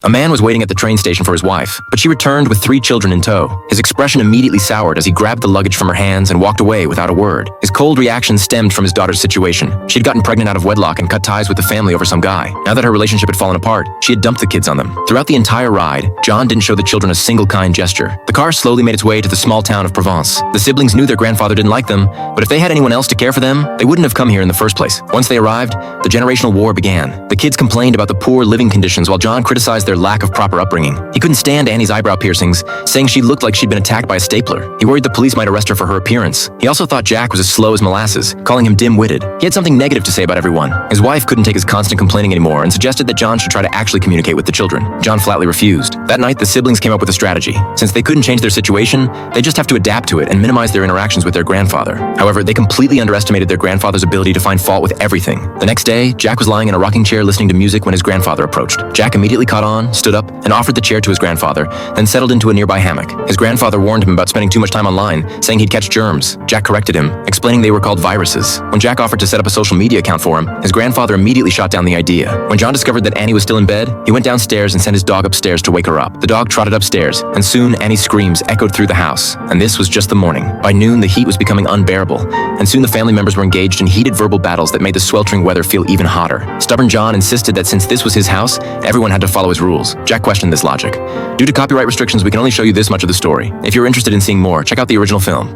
A man was waiting at the train station for his wife, but she returned with 3 children in tow. His expression immediately soured as he grabbed the luggage from her hands and walked away without a word. His cold reaction stemmed from his daughter's situation. She'd gotten pregnant out of wedlock and cut ties with the family over some guy. Now that her relationship had fallen apart, she had dumped the kids on them. Throughout the entire ride, John didn't show the children a single kind gesture. The car slowly made its way to the small town of Provence. The siblings knew their grandfather didn't like them, but if they had anyone else to care for them, they wouldn't have come here in the first place. Once they arrived, the generational war began. The kids complained about the poor living conditions while John criticized their lack of proper upbringing. He couldn't stand Annie's eyebrow piercings, saying she looked like she'd been attacked by a stapler. He worried the police might arrest her for her appearance. He also thought Jack was as slow as molasses, calling him dim-witted. He had something negative to say about everyone. His wife couldn't take his constant complaining anymore and suggested that John should try to actually communicate with the children. John flatly refused. That night, the siblings came up with a strategy. Since they couldn't change their situation, they just have to adapt to it and minimize their interactions with their grandfather. However, they completely underestimated their grandfather's ability to find fault with everything. The next day, Jack was lying in a rocking chair listening to music when his grandfather approached. Jack immediately caught on, stood up, and offered the chair to his grandfather, then settled into a nearby hammock. His grandfather warned him about spending too much time online, saying he'd catch germs. Jack corrected him, explaining they were called viruses. When Jack offered to set up a social media account for him, his grandfather immediately shot down the idea. When John discovered that Annie was still in bed, he went downstairs and sent his dog upstairs to wake her up. The dog trotted upstairs, and soon Annie's screams echoed through the house. And this was just the morning. By noon, the heat was becoming unbearable, and soon the family members were engaged in heated verbal battles that made the sweltering weather feel even hotter. Stubborn John insisted that since this was his house, everyone had to follow his rules. Jack questioned this logic. Due to copyright restrictions, we can only show you this much of the story. If you're interested in seeing more, check out the original film.